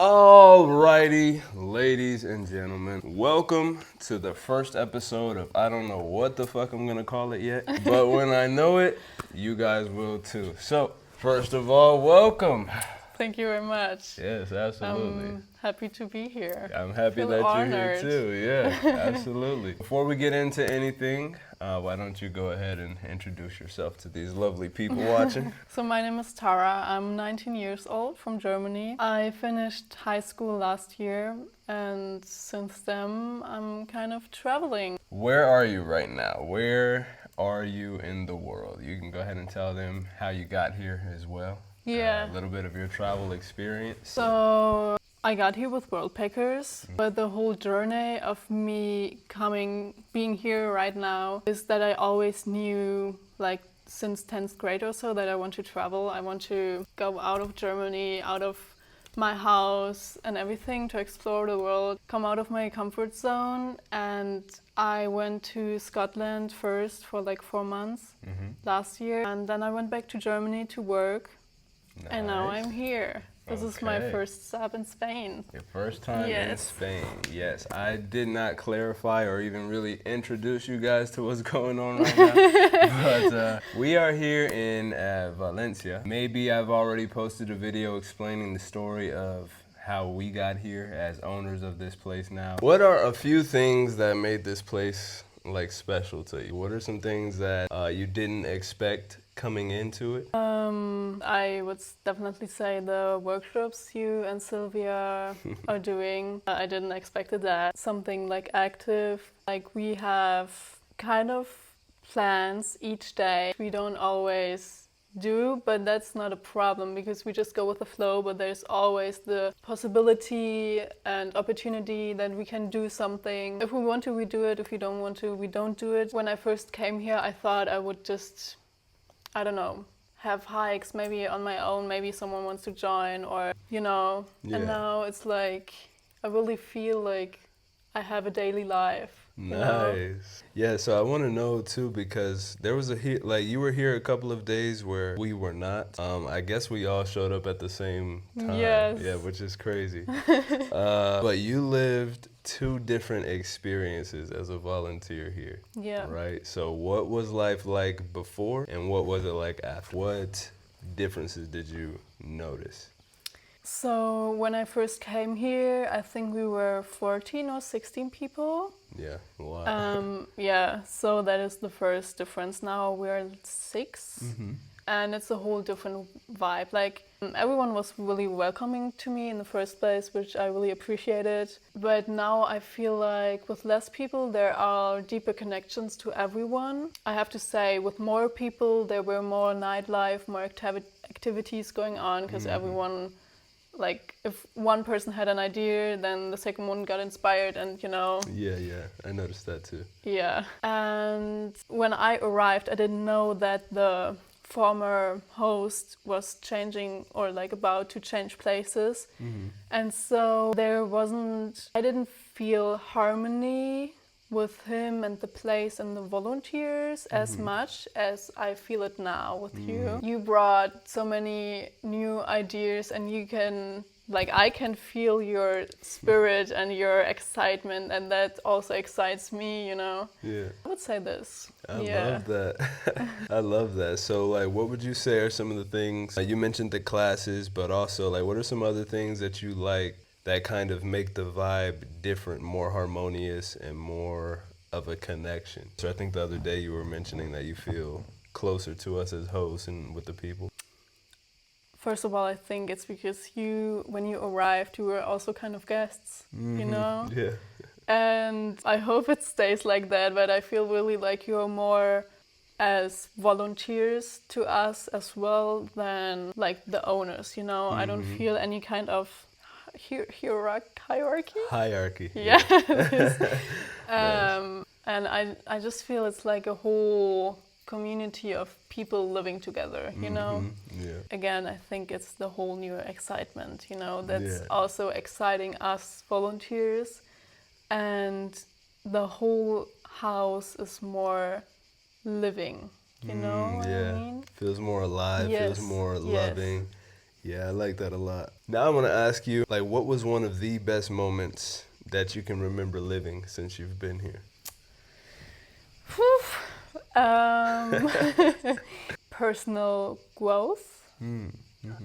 Alrighty, ladies and gentlemen, welcome to the first episode of I don't know what the fuck I'm gonna call it yet, but when I know it, you guys will too. So, first of all, welcome. Thank you very much. Yes, absolutely. I'm happy to be here. I'm happy Feel that honored. you're here too. Yeah, absolutely. Before we get into anything, why don't you go ahead and introduce yourself to these lovely people watching? So my name is Tara. I'm 19 years old from Germany. I finished high school last year and since then I'm kind of traveling. Where are you right now? Where are you in the world? You can go ahead and tell them how you got here as well. Yeah. A little bit of your travel experience. So I got here with Worldpackers, but the whole journey of me being here right now is that I always knew, like since 10th grade or so, that I want to travel. I want to go out of Germany, out of my house and everything, to explore the world, come out of my comfort zone. And I went to Scotland first for like 4 months last year, and then I went back to Germany to work. Nice. And now I'm here. This is my Okay. first stop in Spain. Your first time in Yes. Spain. Yes, I did not clarify or even really introduce you guys to what's going on right now. But we are here in Valencia. Maybe I've already posted a video explaining the story of how we got here as owners of this place now. What are a few things that made this place like special to you? What are some things that you didn't expect coming into it? I would definitely say the workshops you and Sylvia are doing. I didn't expect that. Something like active, like we have kind of plans each day. We don't always do, but that's not a problem because we just go with the flow, but there's always the possibility and opportunity that we can do something. If we want to, we do it. If we don't want to, we don't do it. When I first came here, I thought I would just, I don't know, have hikes maybe on my own, maybe someone wants to join, or Yeah. And now it's like I really feel like I have a daily life. Nice. Yeah, so I want to know too, because there was like you were here a couple of days where we were not. I guess we all showed up at the same time. Yes. Yeah, which is crazy. But you lived two different experiences as a volunteer here. Yeah. Right? So what was life like before and what was it like after? What differences did you notice? So when I first came here, I think we were 14 or 16 people. Yeah, wow. Yeah, so that is the first difference. Now we're 6. And it's a whole different vibe. Like everyone was really welcoming to me in the first place, which I really appreciated. But now I feel like with less people, there are deeper connections to everyone. I have to say, with more people, there were more nightlife, more activities going on, because everyone, like if one person had an idea, then the second one got inspired, and Yeah, I noticed that too. Yeah. And when I arrived, I didn't know that the former host was changing or like about to change places. And so I didn't feel harmony with him and the place and the volunteers as much as I feel it now with you. You brought so many new ideas, and I can feel your spirit and your excitement, and that also excites me, Yeah. I would say this. I love that. I love that. So, like, what would you say are some of the things, you mentioned the classes, but also, like, what are some other things that you like that kind of make the vibe different, more harmonious, and more of a connection? So I think the other day you were mentioning that you feel closer to us as hosts and with the people. First of all, I think it's because when you arrived, you were also kind of guests, Yeah. And I hope it stays like that, but I feel really like you're more as volunteers to us as well than like the owners, I don't feel any kind of hierarchy. Hierarchy. Yeah. Nice. And I just feel it's like a whole community of people living together, Yeah. Again, I think it's the whole new excitement, that's Yeah. also exciting us volunteers. And the whole house is more living, what I mean? Feels more alive, Yes, feels more yes. loving. Yeah, I like that a lot. Now I want to ask you, like, what was one of the best moments that you can remember living since you've been here? Whew. Um, personal growth.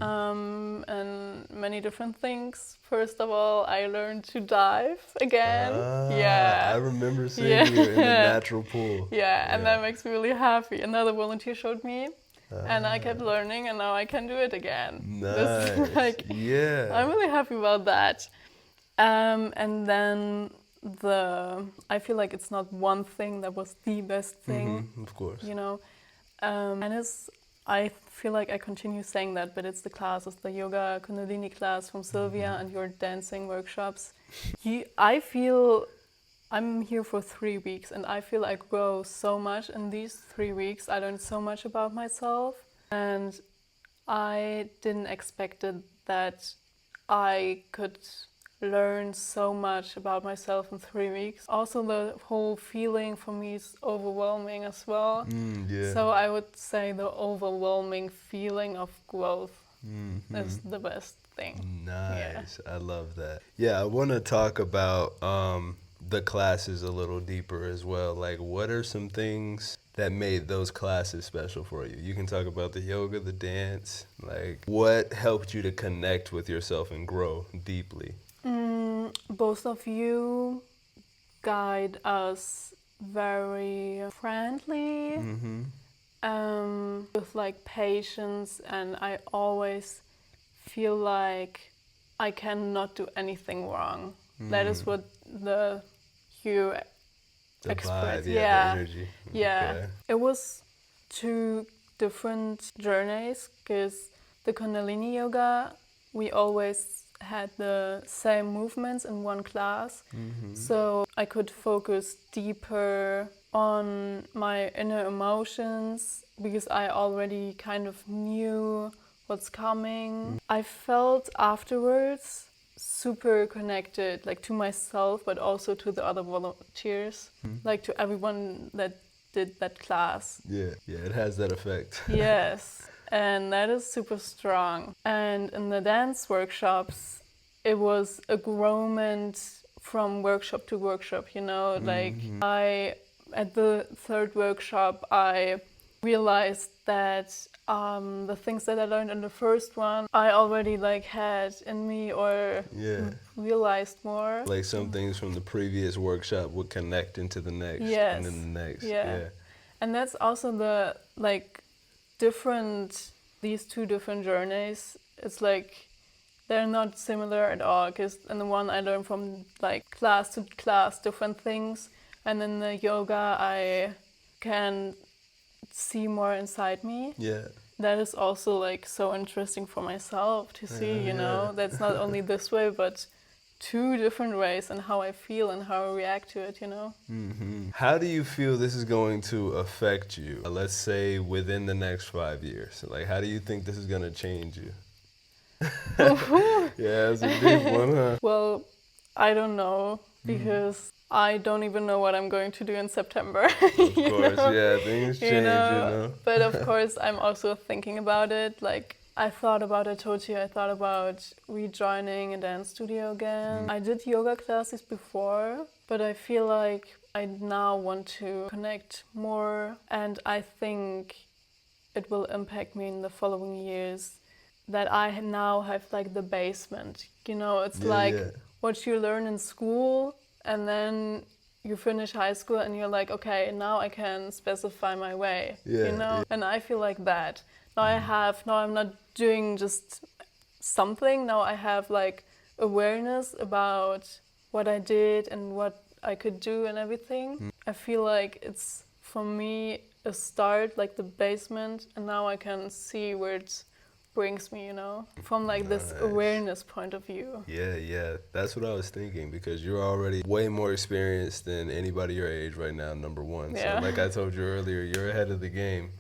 And many different things. First of all, I learned to dive again. I remember seeing you in the natural pool. Yeah, and that makes me really happy. Another volunteer showed me, and I kept learning, and now I can do it again. Nice. Yeah. I'm really happy about that. And then I feel like it's not one thing that was the best thing. Of course. You know, and I feel like I continue saying that, but it's the classes, the yoga Kundalini class from Sylvia and your dancing workshops. I feel I'm here for 3 weeks, and I feel I grow so much in these 3 weeks. I learned so much about myself, and I didn't expect it that I could learn so much about myself in 3 weeks. Also, the whole feeling for me is overwhelming as well. Yeah. So I would say the overwhelming feeling of growth is the best thing. Nice. Yeah. I love that. Yeah, I want to talk about the classes a little deeper as well. Like, what are some things that made those classes special for you? You can talk about the yoga, the dance. Like, what helped you to connect with yourself and grow deeply? Both of you guide us very friendly, with like patience, and I always feel like I cannot do anything wrong. That is what you express. Vibe, the energy. Yeah. Okay. It was 2 different journeys, because the Kundalini yoga, we always had the same movements in one class. So I could focus deeper on my inner emotions, because I already kind of knew what's coming. I felt afterwards super connected, like to myself, but also to the other volunteers, like to everyone that did that class. Yeah, it has that effect. Yes, and that is super strong. And in the dance workshops, it was a growment from workshop to workshop, you know, like at the 3rd workshop, I realized that the things that I learned in the first one, I already like had in me, or realized more. Like some things from the previous workshop would connect into the next, and then the next. Yeah. And that's also the like these 2 different journeys. It's like they're not similar at all, because in the one I learned from like class to class different things, and in the yoga I can see more inside me. Yeah. That is also like so interesting for myself to see, you know, that's not only this way, but 2 different ways, and how I feel and how I react to it, you know. How do you feel this is going to affect you, let's say within the next 5 years? Like, how do you think this is going to change you? Yeah, it's a deep one, huh? Well, I don't know, because I don't even know what I'm going to do in September. Of course, yeah, things change, you know. But of course, I'm also thinking about it. Like, I thought about rejoining a dance studio again. I did yoga classes before, but I feel like I now want to connect more, and I think it will impact me in the following years, that I now have like the basement. You know, it's what you learn in school, and then you finish high school and you're like, okay, now I can specify my way, you know? And I feel like that. Now I'm not doing just something, now I have like awareness about what I did and what I could do and everything. I feel like it's, for me, a start, like the basement, and now I can see where it brings me, you know, from like this awareness point of view. Yeah, that's what I was thinking, because you're already way more experienced than anybody your age right now, number one. So like I told you earlier, you're ahead of the game.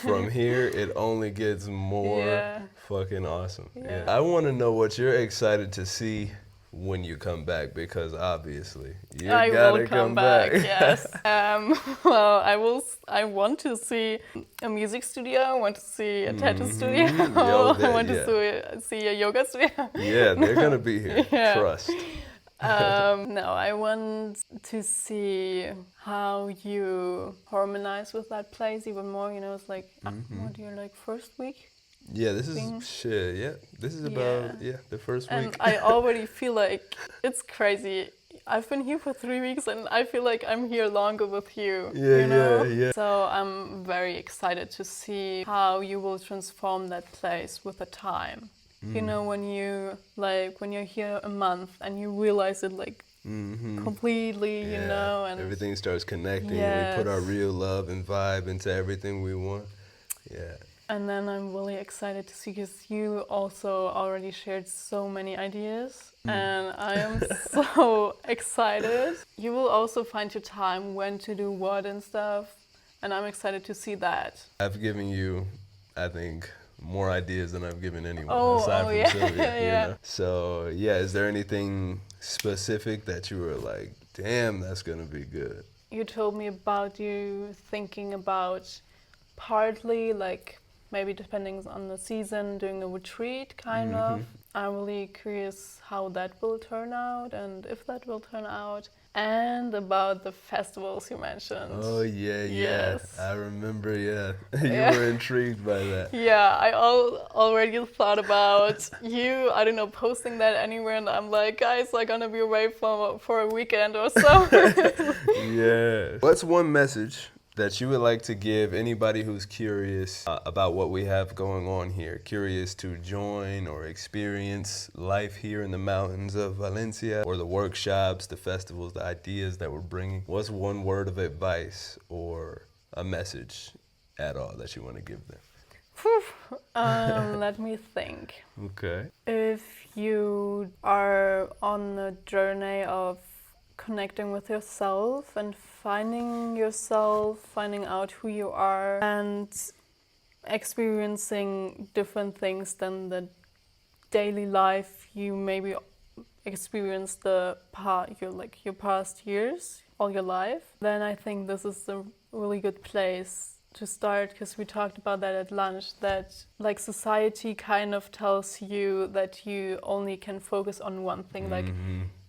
From here, it only gets more fucking awesome. I want to know what you're excited to see when you come back, because obviously you I gotta will come back. Yes. Well, I want to see a music studio. I want to see a tattoo studio. Yo, I want yeah. to see a yoga studio. Yeah, they're gonna be here. Yeah. Trust. No, I want to see how you harmonize with that place even more. You know, it's like what your like first week. Yeah, this thing. is shit. Yeah, this is about the first week. And I already feel like it's crazy. I've been here for 3 weeks and I feel like I'm here longer with you. Yeah, you know? yeah. So I'm very excited to see how you will transform that place with the time. You know, when you're here a month and you realize it like completely, Yeah, you know, and everything starts connecting. Yes. We put our real love and vibe into everything we want. Yeah. And then I'm really excited to see, because you also already shared so many ideas and I am so excited. You will also find your time when to do what and stuff, and I'm excited to see that. I've given you, I think, more ideas than I've given anyone Oh, aside from yeah. Sylvia. Yeah. You know? So yeah, is there anything specific that you were like, damn, that's gonna be good? You told me about you thinking about partly like maybe depending on the season, doing a retreat kind of. I'm really curious how that will turn out and if that will turn out. And about the festivals you mentioned. Oh yeah, Yes. I remember. Yeah, you were intrigued by that. Yeah, I already thought about you, I don't know, posting that anywhere, and I'm like, guys, I'm gonna be away for a weekend or so. Yeah. What's one message that you would like to give anybody who's curious about what we have going on here, curious to join or experience life here in the mountains of Valencia, or the workshops, the festivals, the ideas that we're bringing? What's one word of advice or a message at all that you want to give them? Let me think. Okay. If you are on a journey of connecting with yourself and finding yourself, finding out who you are, and experiencing different things than the daily life you maybe experienced your past years, all your life, then I think this is a really good place to start, because we talked about that at lunch, that like society kind of tells you that you only can focus on one thing, like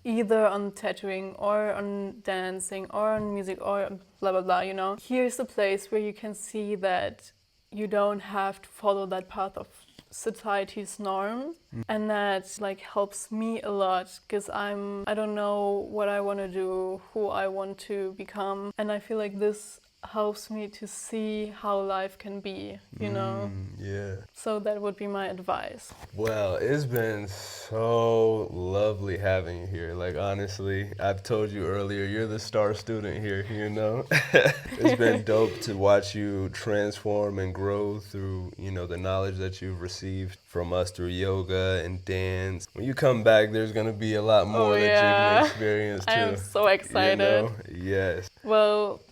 either on tattooing or on dancing or on music or blah blah blah, you know. Here's a place where you can see that you don't have to follow that path of society's norm, and that like helps me a lot, because I don't know what I want to do, who I want to become, and I feel like this helps me to see how life can be, you know. Yeah. So that would be my advice. Well, it's been so lovely having you here. Like, honestly, I've told you earlier, you're the star student here, you know? It's been dope to watch you transform and grow through, you know, the knowledge that you've received from us through yoga and dance. When you come back, there's going to be a lot more that you can experience too. I am so excited. You know? Yes. Well,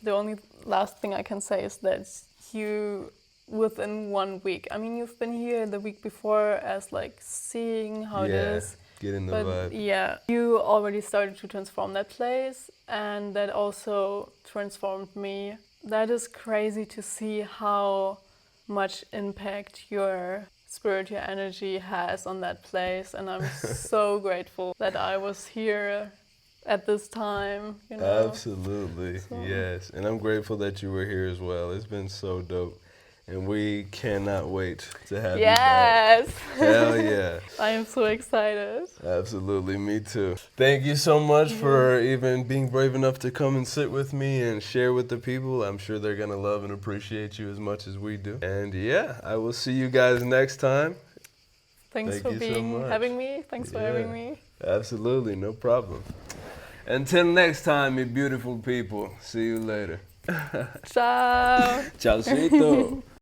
the only last thing I can say is that you, within 1 week, I mean, you've been here the week before as like seeing how it is. Getting the vibe. Yeah, you already started to transform that place, and that also transformed me. That is crazy to see how much impact your spiritual energy has on that place, and I'm so grateful that I was here at this time, you know. Absolutely, yes. And I'm grateful that you were here as well. It's been so dope. And we cannot wait to have you back. Hell yeah. I am so excited. Absolutely, me too. Thank you so much for even being brave enough to come and sit with me and share with the people. I'm sure they're going to love and appreciate you as much as we do. And yeah, I will see you guys next time. Thanks for having me. Thanks for having me. Absolutely, no problem. Until next time, you beautiful people. See you later. Ciao. Chaucito.